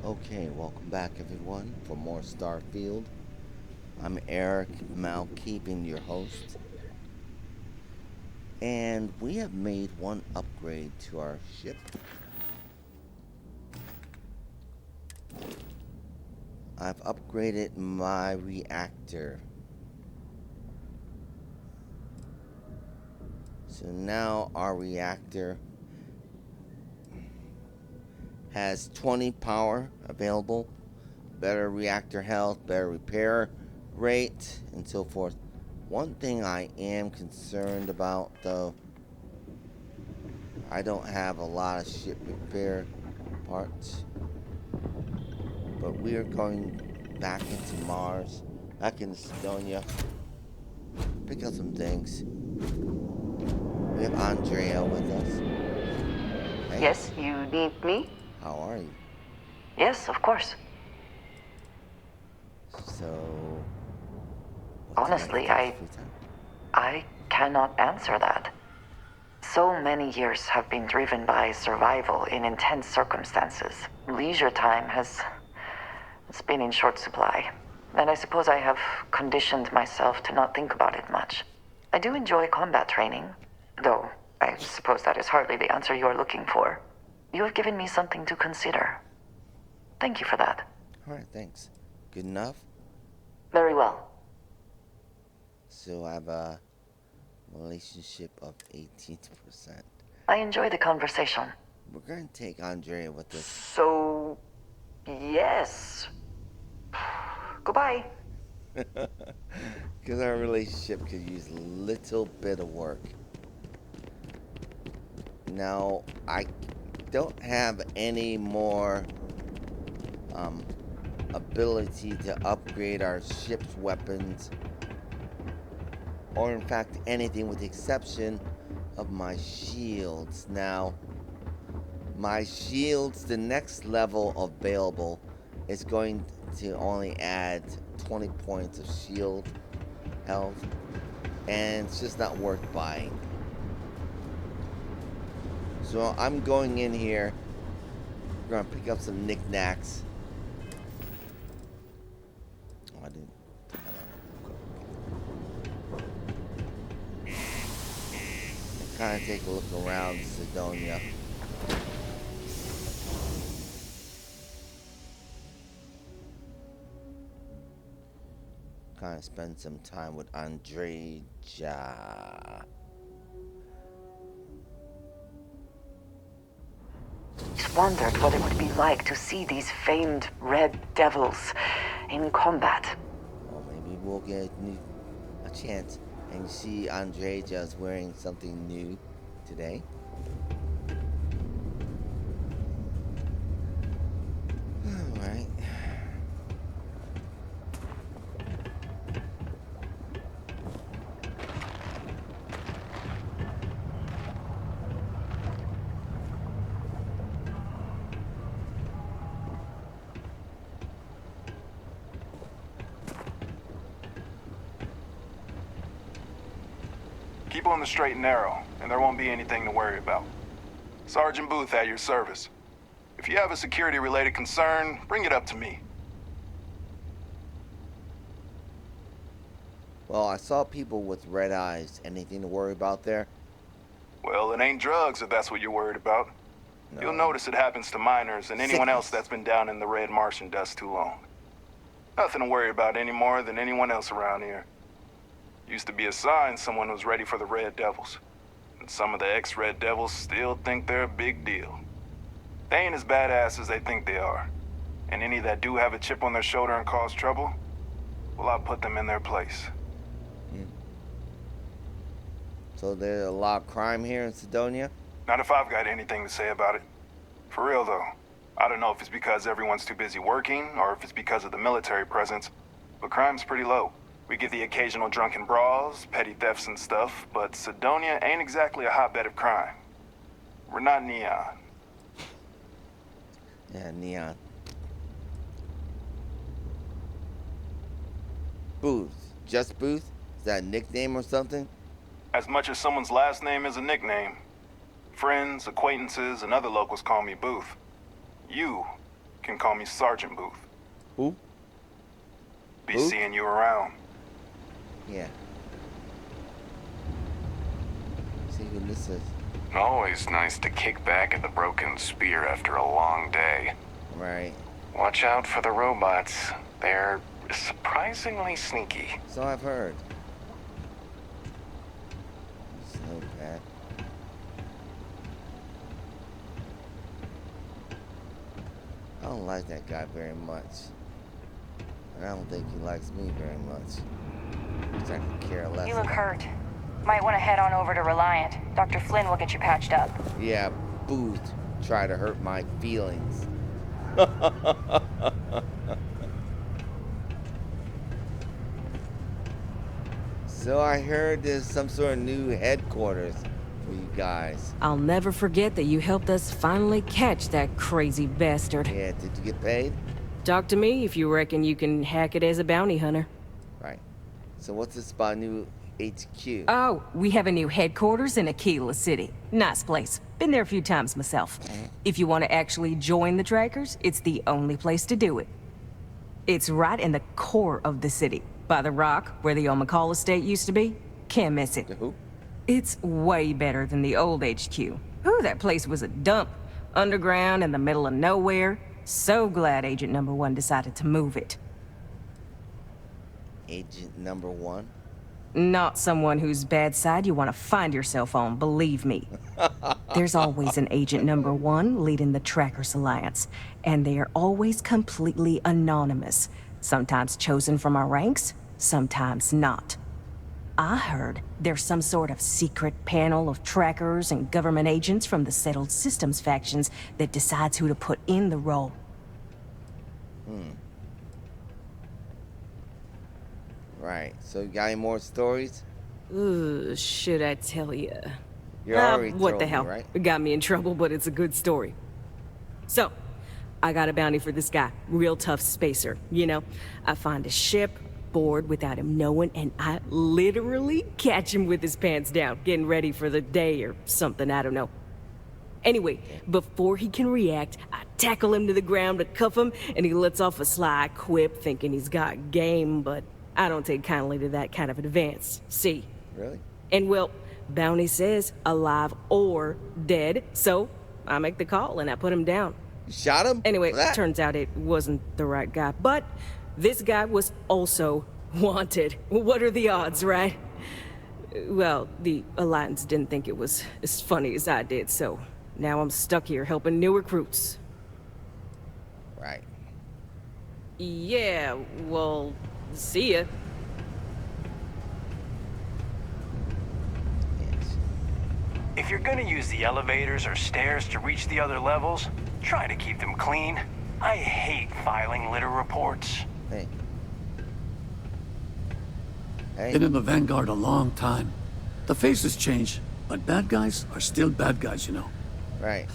Okay, welcome back everyone for more Starfield. I'm Erik Malkavian, your host, and we have made one upgrade to our ship. I've upgraded my reactor. So now our reactor has 20 power available, better reactor health, better repair rate, and so forth. One thing I am concerned about though, I don't have a lot of ship repair parts, but we are going back into Mars, back into Cydonia, pick up some things. We have Andrea with us. Hey, Yes, you need me? how are you? Yes, of course. So, what do you like to Honestly, do in your free time? I cannot answer that. So many years have been driven by survival in intense circumstances. Leisure time has it's been in short supply. And I suppose I have conditioned myself to not think about it much. I do enjoy combat training, though I suppose that is hardly the answer you are looking for. You have given me something to consider. Thank you for that. All right, thanks. Good enough. Very well. So I have a relationship of 18%. I enjoy the conversation. We're going to take Andrea with us. So, yes. Goodbye. Because our relationship could use a little bit of work. Now, I don't have any more ability to upgrade our ship's weapons, or in fact anything with the exception of my shields. Now, my shields, the next level available, is going to only add 20 points of shield health, and it's just not worth buying. So I'm going in here. We're gonna pick up some knickknacks. Oh, I didn't. Kind of take a look around Cydonia. Kind of spend some time with Andrea. Just wondered what it would be like to see these famed red devils in combat. Well, maybe we'll get a chance and see Andrea just wearing something new today. All right. Keep on the straight and narrow, and there won't be anything to worry about. Sergeant Booth at your service. If you have a security-related concern, bring it up to me. Well, I saw people with red eyes. Anything to worry about there? Well, it ain't drugs if that's what you're worried about. No. You'll notice it happens to minors and anyone else Sickness. that's been down in the red Martian dust too long. Nothing to worry about any more than anyone else around here. Used to be a sign someone was ready for the Red Devils. And some of the ex-Red Devils still think they're a big deal. They ain't as badass as they think they are. And any that do have a chip on their shoulder and cause trouble, well, I'll put them in their place. So there's a lot of crime here in Cydonia? Not if I've got anything to say about it. For real, though. I don't know if it's because everyone's too busy working, or if it's because of the military presence, but crime's pretty low. We get the occasional drunken brawls, petty thefts and stuff, but Cydonia ain't exactly a hotbed of crime. We're not Neon. Yeah, Neon. Booth. Just Booth? Is that a nickname or something? As much as someone's last name is a nickname. Friends, acquaintances, and other locals call me Booth. You can call me Sergeant Booth. Who? Be Booth? seeing you around. Yeah. See who this is. Always nice to kick back at the broken spear after a long day. Right. Watch out for the robots. They're surprisingly sneaky. So I've heard. Snowcat. I don't like that guy very much. And I don't think he likes me very much. Which I could care less. You look hurt. Might want to head on over to Reliant. Dr. Flynn will get you patched up. Yeah, Booth tried to hurt my feelings. So I heard there's some sort of new headquarters for you guys. I'll never forget that you helped us finally catch that crazy bastard. Yeah, did you get paid? Talk to me if you reckon you can hack it as a bounty hunter. Right. So what's this about new HQ? Oh, we have a new headquarters in Aquila City. Nice place. Been there a few times myself. If you want to actually join the Trackers, it's the only place to do it. It's right in the core of the city, by the rock where the old McCall estate used to be. Can't miss it. The who? It's way better than the old HQ. Ooh, that place was a dump. Underground in the middle of nowhere. So glad Agent Number 1 decided to move it. Agent Number 1? Not someone whose bad side you want to find yourself on, believe me. There's always an Agent Number 1 leading the Trackers Alliance, and they are always completely anonymous. Sometimes chosen from our ranks, sometimes not. I heard there's some sort of secret panel of trackers and government agents from the Settled Systems factions that decides who to put in the role. Right. So you got any more stories? Ooh, should I tell you? You already What told the me, hell? right? It got me in trouble, but it's a good story. So, I got a bounty for this guy. Real tough spacer, you know? I find a ship, board without him knowing, and I literally catch him with his pants down, getting ready for the day or something, I don't know. Anyway, before he can react, I tackle him to the ground to cuff him, and he lets off a sly quip thinking he's got game, but I don't take kindly to that kind of advance. See? Really? And well, bounty says alive or dead, so I make the call and I put him down. You shot him? Anyway, For that? turns out it wasn't the right guy, but this guy was also wanted. What are the odds, right? Well, the Alliance didn't think it was as funny as I did, so now I'm stuck here helping new recruits. Right. Yeah, well, see ya. Yes. If you're gonna use the elevators or stairs to reach the other levels, try to keep them clean. I hate filing litter reports. Hey. Hey. Been in the Vanguard a long time. The faces change, but bad guys are still bad guys, you know. Right.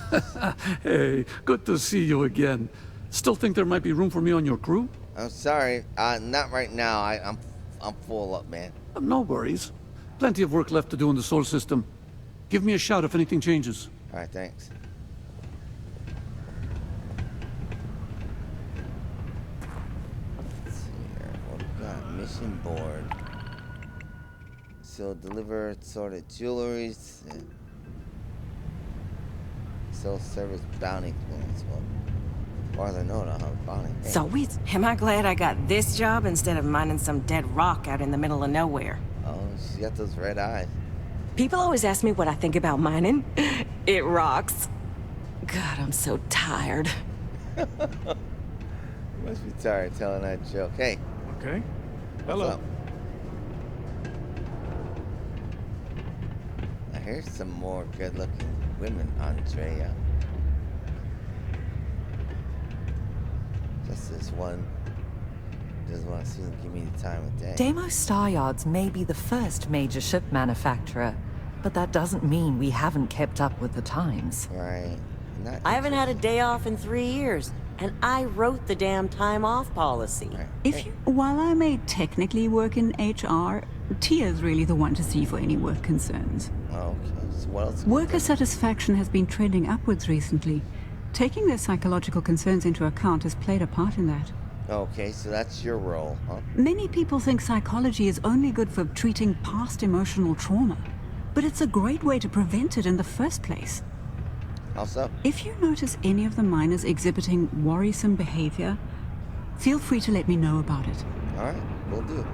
Hey, good to see you again. Still think there might be room for me on your crew? I'm sorry. Not right now. I'm full up, man. No worries. Plenty of work left to do in the Sol system. Give me a shout if anything changes. All right, thanks. Let's see here. What we got? Mission board. So deliver assorted jewelries. Sell service bounty clearance. Well, as far as I know, I don't have a bounty. Hey. So am I glad I got this job instead of mining some dead rock out in the middle of nowhere? Oh, she got those red eyes. People always ask me what I think about mining. It rocks. God, I'm so tired. You must be tired telling that joke. Hey, Okay. what's up? I hear some more good-looking women, Andrea. Just this one doesn't want to see them give me the time of day. Deimos Star Yards may be the first major ship manufacturer, but that doesn't mean we haven't kept up with the times. Right. Not I haven't had a interested. day off in 3 years, and I wrote the damn time off policy. Right. If you, while I may technically work in HR, Tia's really the one to see for any work concerns. Oh, okay. So what else? Worker satisfaction has been trending upwards recently. Taking their psychological concerns into account has played a part in that. Okay, so that's your role, huh? Many people think psychology is only good for treating past emotional trauma, but it's a great way to prevent it in the first place. How so? If you notice any of the miners exhibiting worrisome behavior, feel free to let me know about it. All right, will do.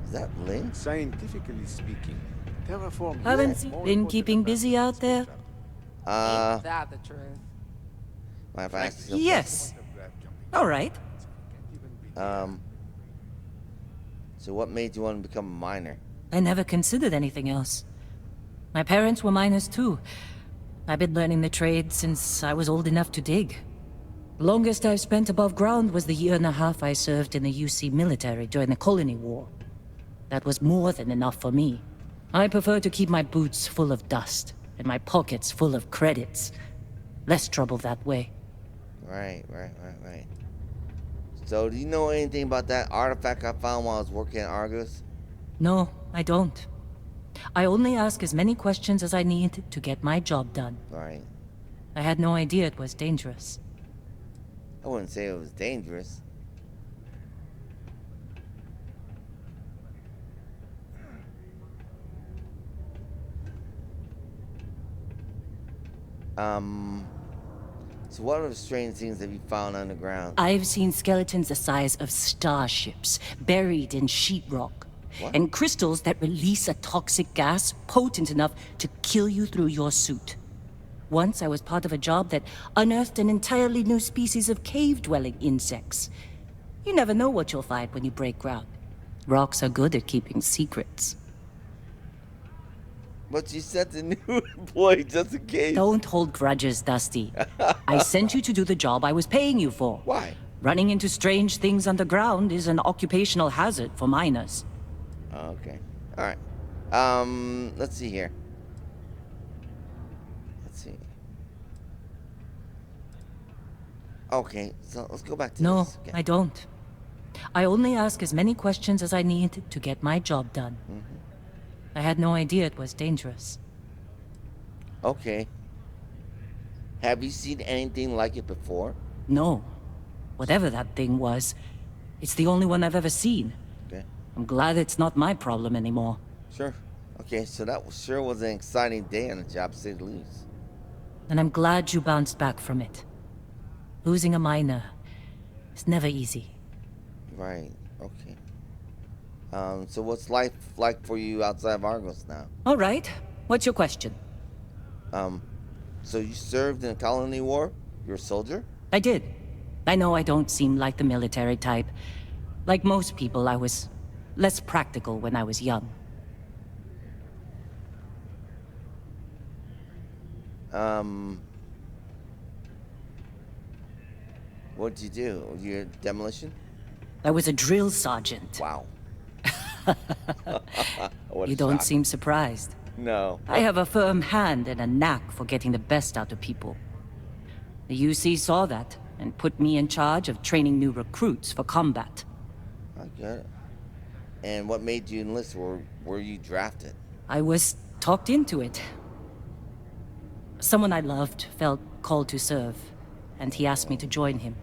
Is that Lynn? Scientifically speaking, terraform... Haven't you been keeping busy out there? Ain't that the truth? Mind if I ask you something? Yes. All right. So what made you want to become a miner? I never considered anything else. My parents were miners too. I've been learning the trade since I was old enough to dig. The longest I've spent above ground was the 1.5 years I served in the UC military during the Colony War. That was more than enough for me. I prefer to keep my boots full of dust and my pockets full of credits. Less trouble that way. Right. So, do you know anything about that artifact I found while I was working at Argus? No, I don't. I only ask as many questions as I need to get my job done. Right. I had no idea it was dangerous. I wouldn't say it was dangerous. So what other strange things have you found underground? I've seen skeletons the size of starships, buried in sheetrock. What? And crystals that release a toxic gas potent enough to kill you through your suit. Once I was part of a job that unearthed an entirely new species of cave-dwelling insects. You never know what you'll find when you break ground. Rocks are good at keeping secrets. But you sent the new employee just in case. Don't hold grudges, Dusty. I sent you to do the job I was paying you for. Why? Running into strange things underground is an occupational hazard for miners. Okay. All right. Let's see here. Let's see. Okay, so let's go back to No, this. Okay. I don't. I only ask as many questions as I need to get my job done. I had no idea it was dangerous. Okay. Have you seen anything like it before? No. Whatever that thing was, it's the only one I've ever seen. Okay. I'm glad it's not my problem anymore. Sure. Okay, so that sure was an exciting day on the job, to say the least. And I'm glad you bounced back from it. Losing a miner is never easy. Right. Okay. So what's life like for you outside of Argos now? All right. What's your question? So you served in the Colony War? You're a soldier? I did. I know I don't seem like the military type. Like most people, I was less practical when I was young. What'd you do? Your demolition? I was a drill sergeant. Wow. You don't seem surprised. No. I have a firm hand and a knack for getting the best out of people. The UC saw that and put me in charge of training new recruits for combat. I get it. And what made you enlist? Were you drafted? I was talked into it. Someone I loved felt called to serve, and he asked me to join him.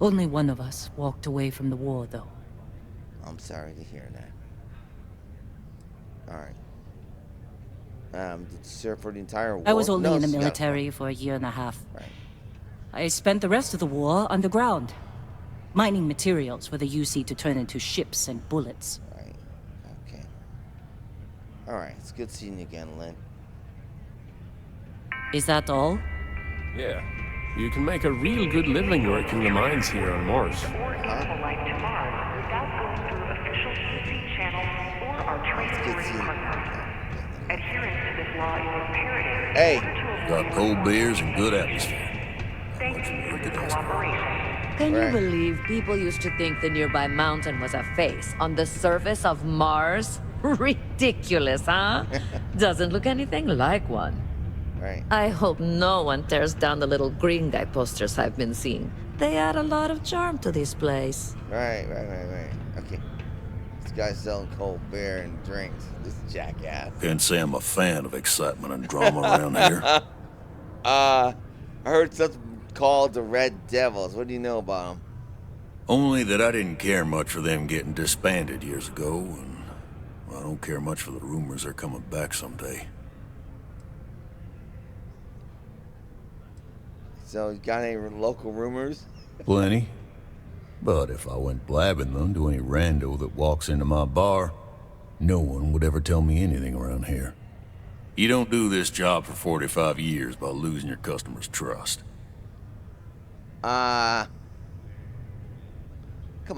Only one of us walked away from the war, though. I'm sorry to hear that. All right. Did you serve for the entire war? I was only in the you got- military for a 1.5 years. Right. I spent the rest of the war underground, mining materials for the UC to turn into ships and bullets. Right. Okay. All right. It's good seeing you again, Lynn. Is that all? Yeah. You can make a real good living working the mines here on Mars. Hey! Got cold beers and good atmosphere. Can you believe people used to think the nearby mountain was a face on the surface of Mars? Ridiculous, huh? Doesn't look anything like one. Right. I hope no one tears down the little green guy posters I've been seeing. They add a lot of charm to this place. Right. Okay. Let's guy's selling cold beer and drinks. This jackass. Can't say I'm a fan of excitement and drama around here. I heard something called the Red Devils. What do you know about them? Only that I didn't care much for them getting disbanded years ago, and I don't care much for the rumors they're coming back someday. So, you got any local rumors? Plenty. But if I went blabbing them to any rando that walks into my bar, no one would ever tell me anything around here. You don't do this job for 45 years by losing your customers' trust. Come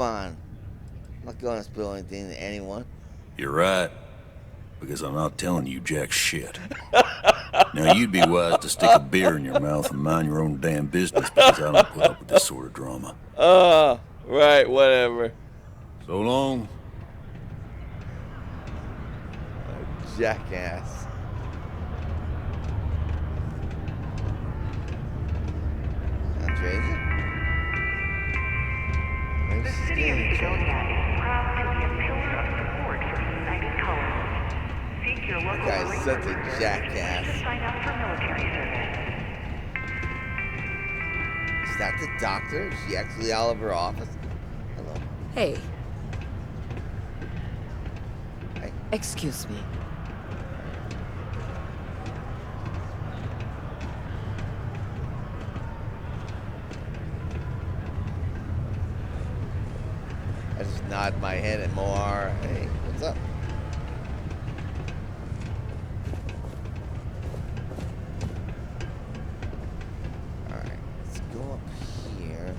on. I'm not gonna spill anything to anyone. You're right, because I'm not telling you jack shit. Now you'd be wise to stick a beer in your mouth and mind your own damn business, because I don't put up with this sort of drama. Right, whatever. So long. Jackass. Not crazy. The city of Cydonia is proud to be a pillar of support for United Colonists. Seek your local That guy's such a recruiter jackass. to sign up for military service. Is that the doctor? Is she actually out of her office? Hello. Hey. Hey. Excuse me. I just nod my head at Moar. Hey, what's up? Alright, let's go up here.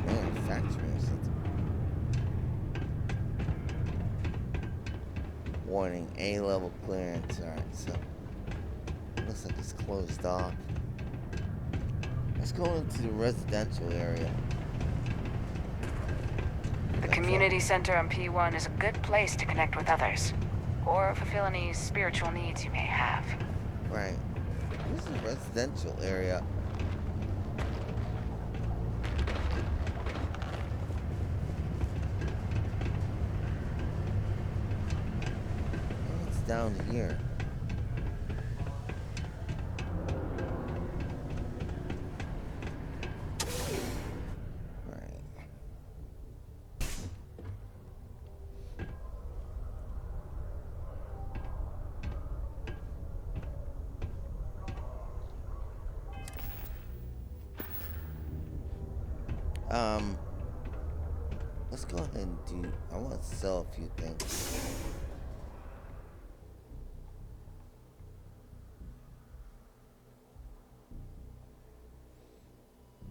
Manufacturing or something. Warning, A-level clearance. Alright, so looks like it's closed off. Let's go into the residential area. The community center on P1 is a good place to connect with others, or fulfill any spiritual needs you may have. Right. This is the residential area. It's down here. Let's go ahead and do, I want to sell a few things.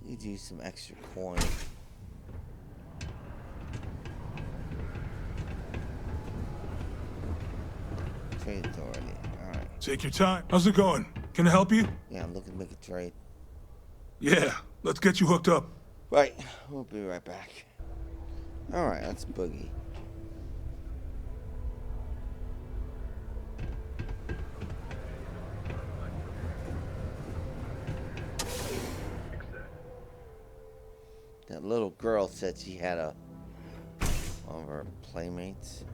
You do some extra coin. Trade authority, alright. Take your time. How's it going? Can I help you? Yeah, I'm looking to make a trade. Yeah, let's get you hooked up. Right, we'll be right back. Alright, that's Boogie. That little girl said she had one of her playmates,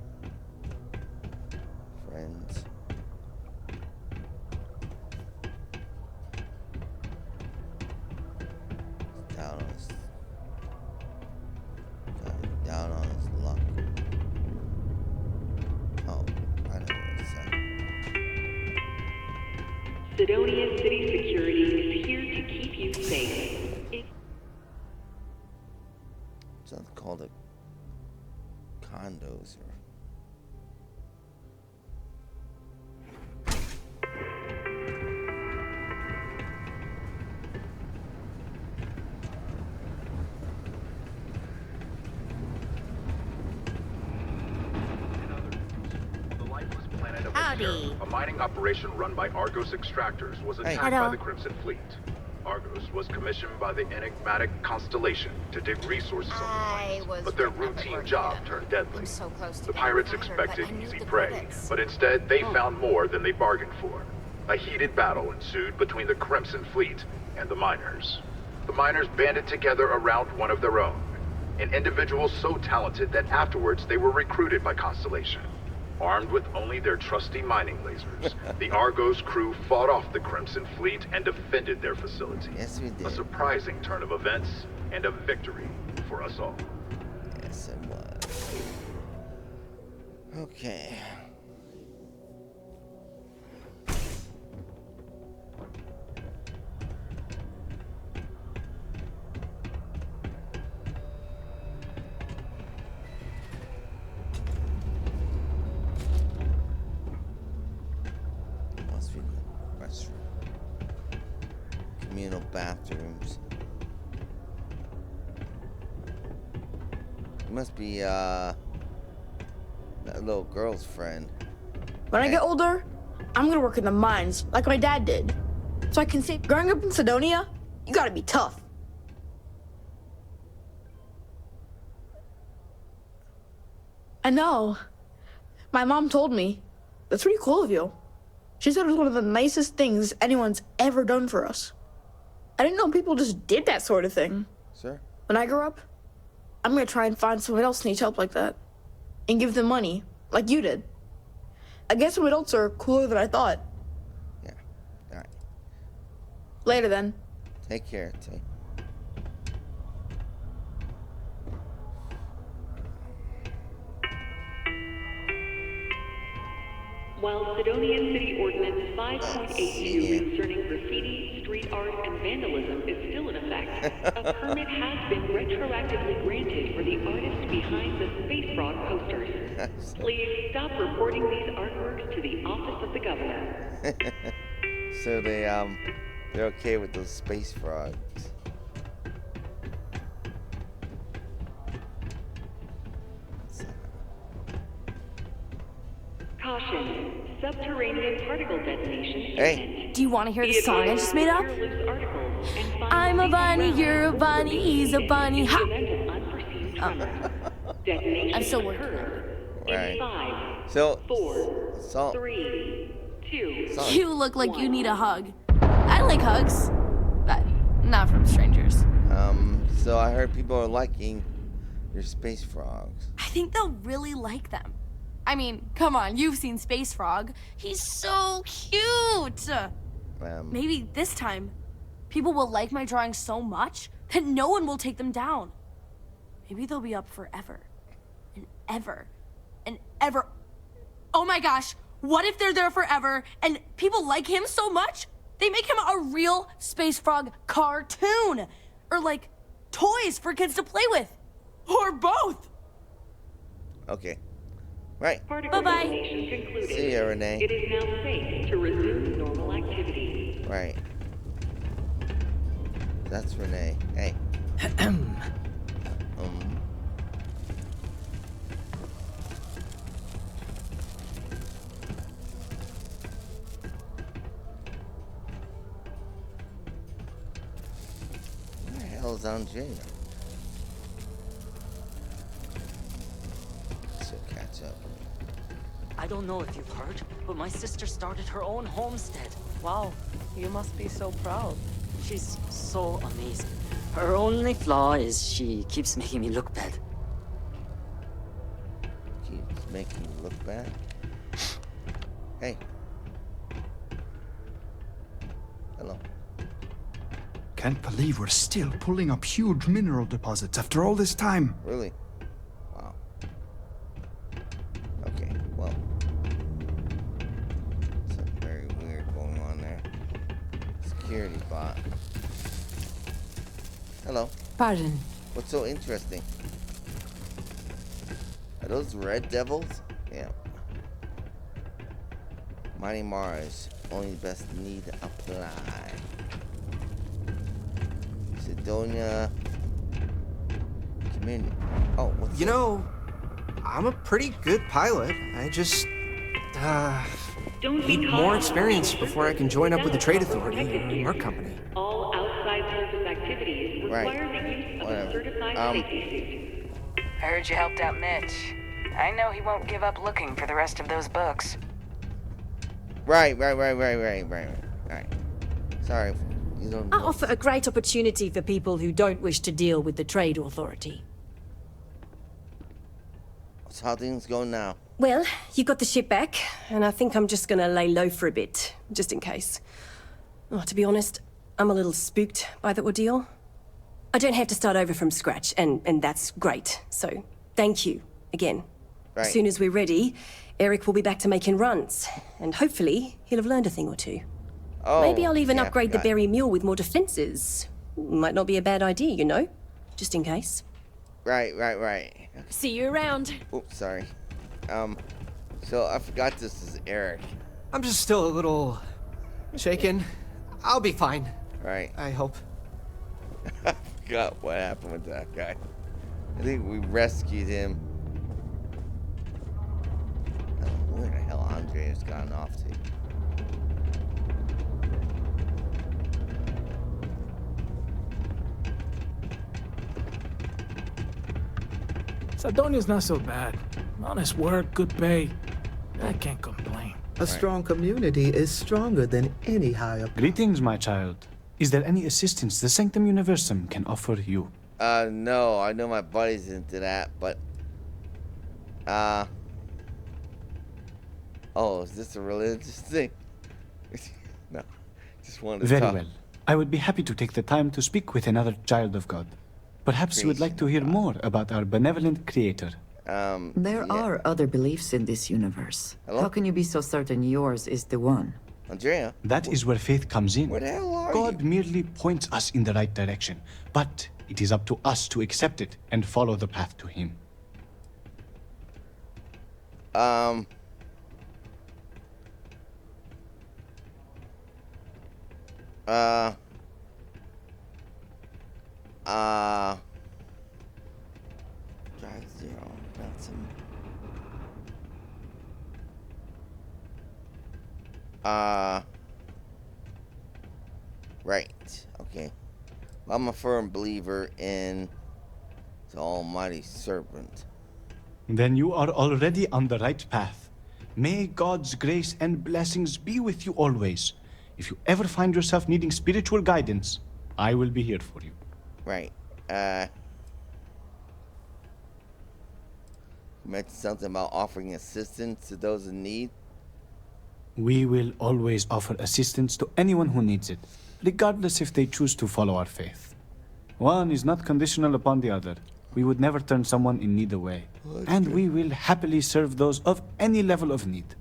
friends. Down on his luck. Oh, I know what it said. Cydonia City Security is here to keep you safe. Something called a condos or. A mining operation run by Argos extractors was attacked by the Crimson Fleet. Argos was commissioned by the enigmatic Constellation to dig resources on the plains, but their routine job turned deadly. The pirates expected easy prey, but instead they found more than they bargained for. A heated battle ensued between the Crimson Fleet and the miners. The miners banded together around one of their own, an individual so talented that afterwards they were recruited by Constellation. Armed with only their trusty mining lasers, the Argos crew fought off the Crimson Fleet and defended their facility. Yes, we did. A surprising turn of events and a victory for us all. Yes, it was. Okay. Must be the restroom. Communal bathrooms. It must be that little girl's friend. When I get older, I'm gonna work in the mines like my dad did. So I can say, growing up in Cydonia, you gotta be tough. I know. My mom told me. That's pretty cool of you. She said it was one of the nicest things anyone's ever done for us. I didn't know people just did that sort of thing. Sure. When I grow up, I'm gonna try and find someone else who needs help like that. And give them money, like you did. I guess some adults are cooler than I thought. Yeah. All right. Later then. Take care, Tay. While Cydonia City Ordinance 5.82 concerning graffiti, street art, and vandalism is still in effect, a permit has been retroactively granted for the artist behind the Space Frog posters. Please stop reporting these artworks to the Office of the Governor. So they're okay with those space frogs. Caution, subterranean particle detonation. Hey. Do you want to hear the song I just made up? I'm a bunny, you're a bunny, he's a bunny. Ha! I'm still working on it. Right. So, 3, 2. You look like you need a hug. I like hugs, but not from strangers. So I heard people are liking your space frogs. I think they'll really like them. I mean, come on, you've seen Space Frog. He's so cute. Maybe this time, people will like my drawings so much that no one will take them down. Maybe they'll be up forever and ever and ever. Oh my gosh, what if they're there forever and people like him so much, they make him a real Space Frog cartoon? Or like toys for kids to play with. Or both. Okay. Right. Bye-bye. See ya, Renee. It is now safe to resume normal activity. Right. That's Renee. Hey. Where the hell is Andrea? She'll catch up. I don't know if you've heard, but my sister started her own homestead. Wow, you must be so proud. She's so amazing. Her only flaw is she keeps making me look bad. Keeps making you look bad? Hey. Hello. Can't believe we're still pulling up huge mineral deposits after all this time. Really? Wow. Okay, well. Something very weird going on there. Security bot. Hello. Pardon. What's so interesting? Are those red devils? Yeah. Mighty Mars. Only best need apply. Cydonia community. Oh, what's You know, I'm a pretty good pilot. I just need more experience before I can join up with the trade authority or Merc company. All outside outside surface activities require the use of a certified safety suit. I heard you helped out Mitch. I know he won't give up looking for the rest of those books. Right. Sorry. You don't I offer a great opportunity for people who don't wish to deal with the Trade Authority. So how things going now? Well, you got the ship back, and I think I'm just gonna lay low for a bit, just in case. Oh, to be honest, I'm a little spooked by the ordeal. I don't have to start over from scratch, and that's great. So, thank you, again. Right. As soon as we're ready, Erik will be back to making runs, and hopefully he'll have learned a thing or two. Oh, Maybe I'll even yeah, upgrade the berry mule with more defenses. Might not be a bad idea, you know? Just in case. Right. See you around. Oops, sorry. So I forgot this is Erik. I'm just still a little shaken. I'll be fine. Right. I hope. I forgot what happened with that guy. I think we rescued him. I don't know where the hell Andre has gone off to. Cydonia's not so bad. Honest work, good pay. I can't complain. A strong community is stronger than any higher. Greetings, my child. Is there any assistance the Sanctum Universum can offer you? No, I know my buddy's into that, but oh, is this a religious thing? No, just wanted to Very talk. well. I would be happy to take the time to speak with another child of God. Perhaps you would like to hear more about our benevolent creator. There are other beliefs in this universe. Hello? How can you be so certain yours is the one? Andrea? That is where faith comes in. Where the hell are God merely points us in the right direction, but it is up to us to accept it and follow the path to Him. Drive 0. That's him. Right. Okay. I'm a firm believer in the Almighty Serpent. Then you are already on the right path. May God's grace and blessings be with you always. If you ever find yourself needing spiritual guidance, I will be here for you. Right. You mentioned something about offering assistance to those in need. We will always offer assistance to anyone who needs it, regardless if they choose to follow our faith. One is not conditional upon the other. We would never turn someone in need away. And we will happily serve those of any level of need.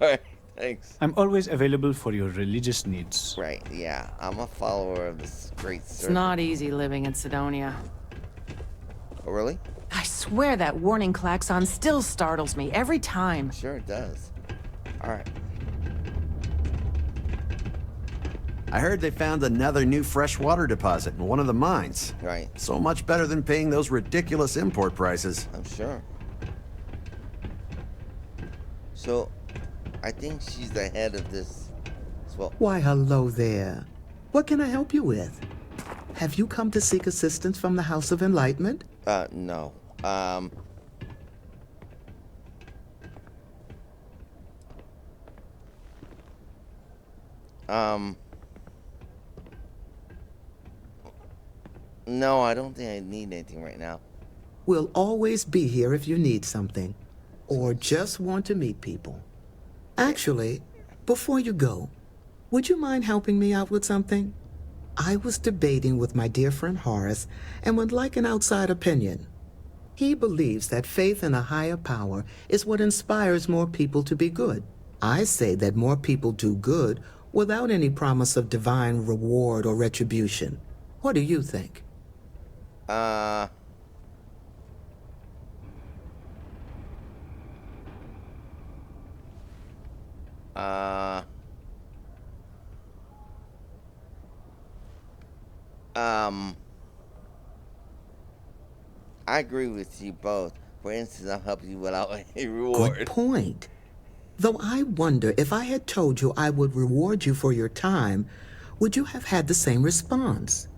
Alright, thanks. I'm always available for your religious needs. Right, yeah. I'm a follower of this great It's serpent. not easy living in Cydonia. Oh, really? I swear that warning klaxon still startles me every time. Sure it does. Alright. I heard they found another new freshwater deposit in one of the mines. Right. So much better than paying those ridiculous import prices. I'm sure. So, I think she's the head of this as well. Why, hello there. What can I help you with? Have you come to seek assistance from the House of Enlightenment? No. No, I don't think I need anything right now. We'll always be here if you need something, or just want to meet people. Actually, before you go, would you mind helping me out with something? I was debating with my dear friend Horace and would like an outside opinion. He believes that faith in a higher power is what inspires more people to be good. I say that more people do good without any promise of divine reward or retribution. What do you think? I agree with you both. For instance, I'll help you without a reward. Good point. Though I wonder if I had told you I would reward you for your time, would you have had the same response?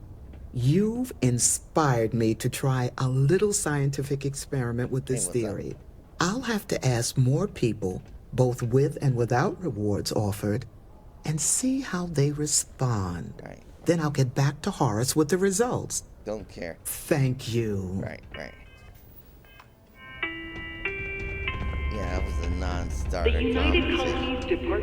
You've inspired me to try a little scientific experiment with this theory. I'll have to ask more people, both with and without rewards offered, and see how they respond. Right. Then I'll get back to Horace with the results. Don't care. Thank you. Right. Yeah, that was a non-starter The United conversation. Colonies Department